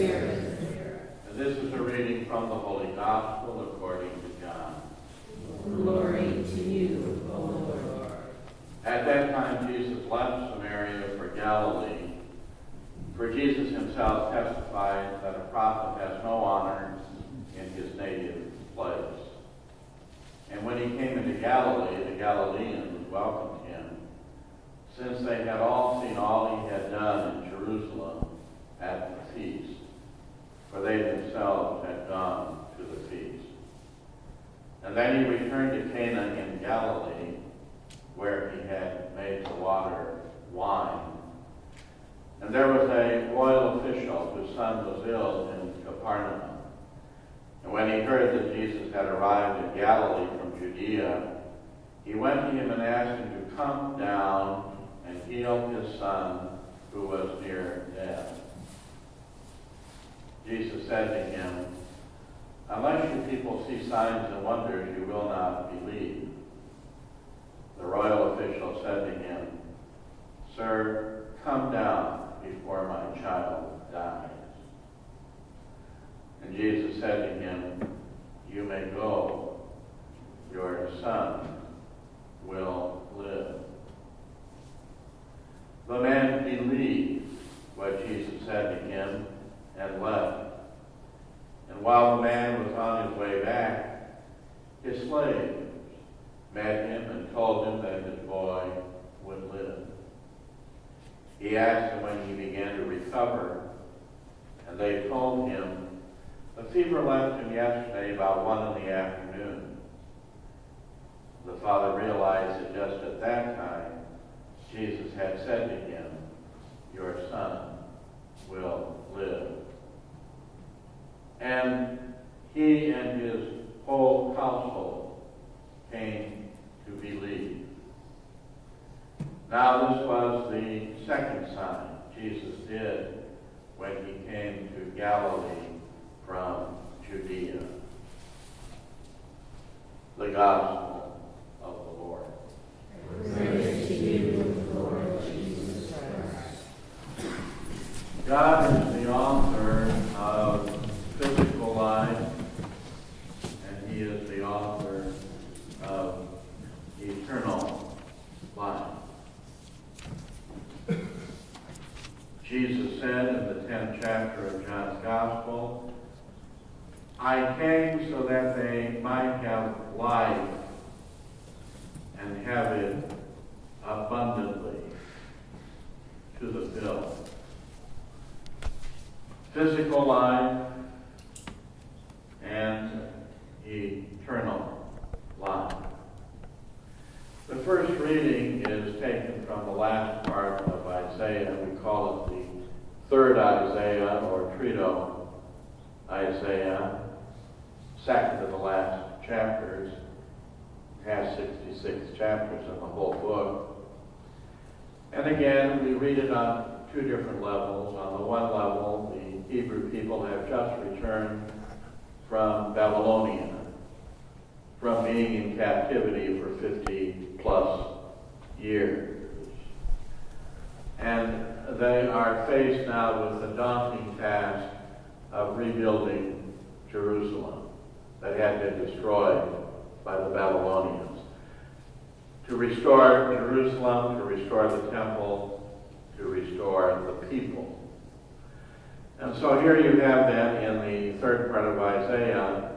Spirit. And this is a reading from the Holy Gospel according to John. Glory to you, O Lord. At that time Jesus left Samaria for Galilee, for Jesus himself testified that a prophet has no honor in his native place. And when he came into Galilee, the Galileans welcomed him, since they had all seen all he had done in Jerusalem at the feast, for they themselves had gone to the feast. And then he returned to Cana in Galilee, where he had made the water wine. And there was a royal official whose son was ill in Capernaum. And when he heard that Jesus had arrived in Galilee from Judea, he went to him and asked him to come down and heal his son, who was near death. Jesus said to him, "Unless you people see signs and wonders, you will not believe." The royal official said to him, "Sir, come down before my child dies." And Jesus said to him, "You may go. Your son will live." The man believed what Jesus said to him and left. And while the man was on his way back, his slaves met him and told him that his boy would live. He asked them when he began to recover, and they told him, "The fever left him yesterday about 1 p.m. The father realized that just at that time, Jesus had said to him, "Your son will live." And he and his whole household came to believe. Now this was the second sign Jesus did when he came to Galilee from Judea. The Gospel of the Lord. Praise to you, Lord Jesus Christ. God is the author of physical life, and he is the author of eternal life. Jesus said in the 10th chapter of John's Gospel, "I came so that they might have life and have it abundantly to the fill." Physical life and eternal life. The first reading is taken from the last part of Isaiah. We call it the third Isaiah, or Trito Isaiah, second to the last chapters. It has 66 chapters in the whole book. And again, we read it on two different levels. On the one level, the Hebrew people have just returned from Babylonia, from being in captivity for 50 plus years. And they are faced now with the daunting task of rebuilding Jerusalem that had been destroyed by the Babylonians. To restore Jerusalem, to restore the temple, to restore the people. And so here you have then in the third part of Isaiah,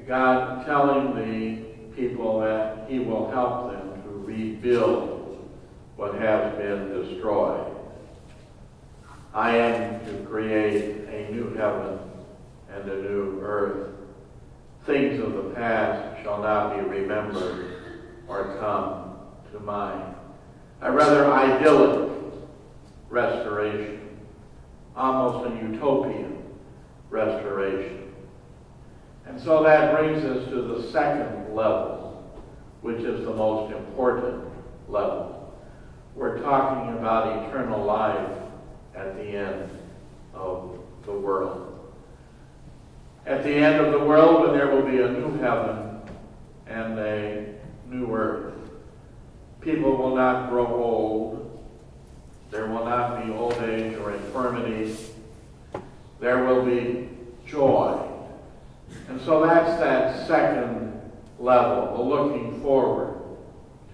God telling the people that he will help them to rebuild what has been destroyed. "I am to create a new heaven and a new earth. Things of the past shall not be remembered or come to mind." A rather idyllic restoration, almost a utopian restoration. And so that brings us to the second level, which is the most important level. We're talking about eternal life at the end of the world. At the end of the world, when there will be a new heaven and a new earth, people will not grow old. There will not be old age or infirmity. there will be joy. And so that's that second level, the looking forward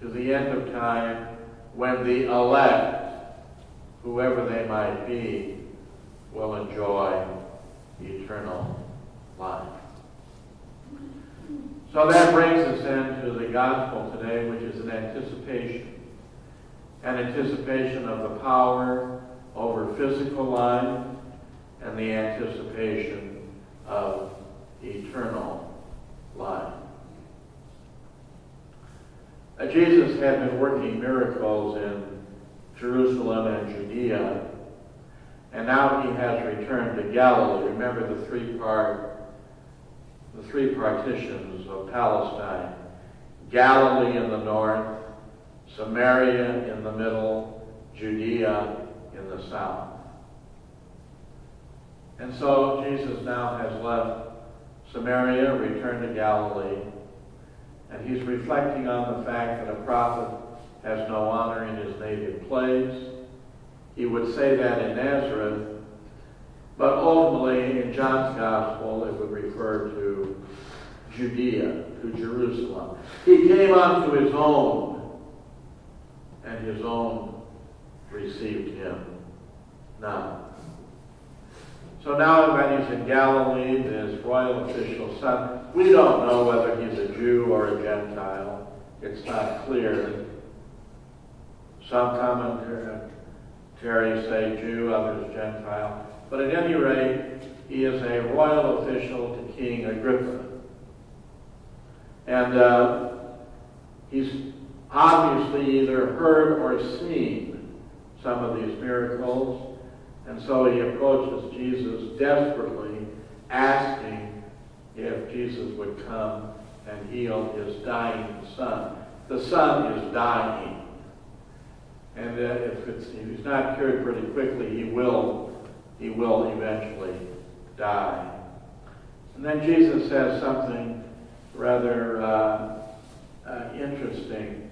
to the end of time when the elect, whoever they might be, will enjoy eternal life. So that brings us into the gospel today, which is an anticipation of the power over physical life and the anticipation of eternal life. Jesus had been working miracles in Jerusalem and Judea, and now he has returned to Galilee. Remember the three partitions of Palestine: Galilee in the north, Samaria in the middle, Judea in the south. And so Jesus now has left Samaria, returned to Galilee, and he's reflecting on the fact that a prophet has no honor in his native place. He would say that in Nazareth, but ultimately in John's Gospel it would refer to Judea, to Jerusalem. He came unto his own, and his own received him not. So now that he's in Galilee, his royal official son, we don't know whether he's a Jew or a Gentile. It's not clear. Some commentaries say Jew, others Gentile. But at any rate, he is a royal official to King Agrippa. And he's obviously either heard or seen some of these miracles. And so he approaches Jesus desperately, asking if Jesus would come and heal his dying son. The son is dying. And if he's not cured pretty quickly, he will eventually die. And then Jesus says something rather interesting.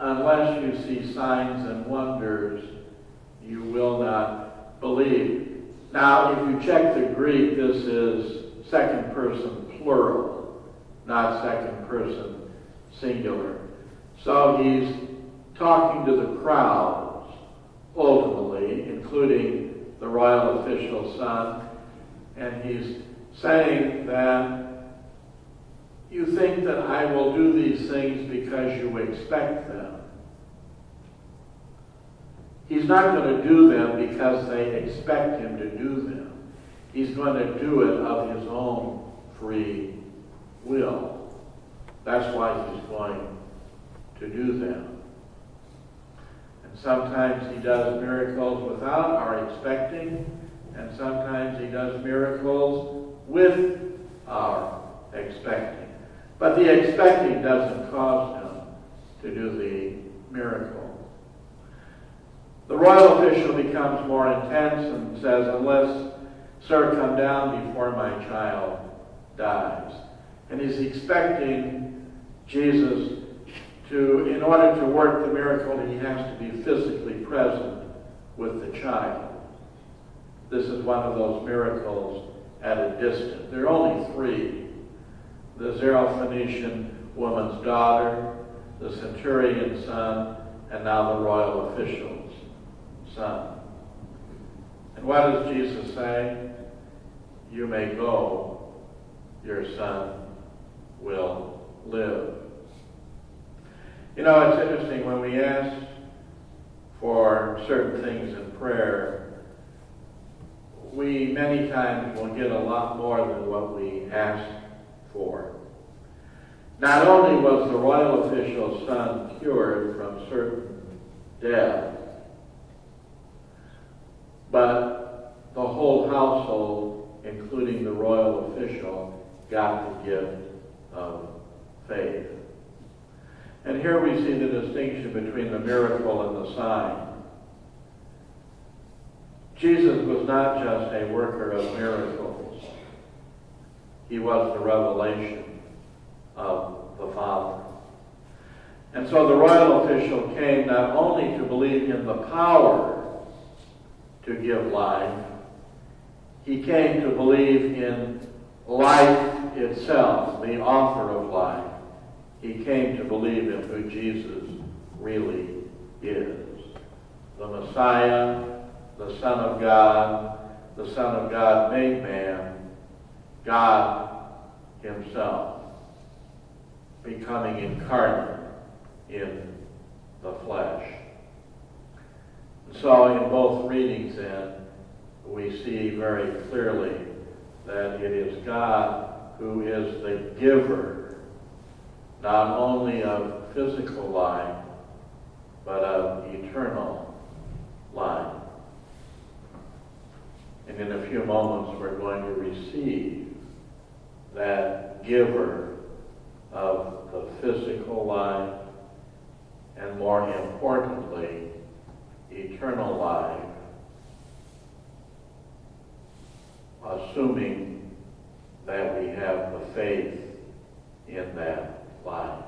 Unless you see signs and wonders, you will not believe. Now, if you check the Greek, this is second person plural, not second person singular. So he's talking to the crowds, ultimately, including the royal official's son, and he's saying that you think that I will do these things because you expect them. He's not going to do them because they expect him to do them. He's going to do it of his own free will. That's why he's going to do them. And sometimes he does miracles without our expecting, and sometimes he does miracles with our expecting. But the expecting doesn't cause him to do the miracle. The royal official becomes more intense and says, unless, sir, come down before my child dies. And he's expecting Jesus to, in order to work the miracle, he has to be physically present with the child. This is one of those miracles at a distance. There are only three: the Syrophoenician woman's daughter, the centurion's son, and now the royal official's son. And what does Jesus say? You may go, your son will live. You know, it's interesting, when we ask for certain things in prayer, we many times will get a lot more than what we ask for. Not only was the royal official's son cured from certain death, but the whole household, including the royal official, got the gift of faith. And here we see the distinction between the miracle and the sign. Jesus was not just a worker of miracles. He was the revelation of the Father. And so the royal official came not only to believe in the power to give life, He came to believe in life itself, the author of life. He came to believe in who Jesus really is. The Messiah, the Son of God made man, God himself, becoming incarnate in the flesh. So in both readings then, we see very clearly that it is God who is the giver, not only of physical life, but of eternal life. And in a few moments we're going to receive that giver of the physical life, and more importantly, eternal life, assuming that we have the faith in that life.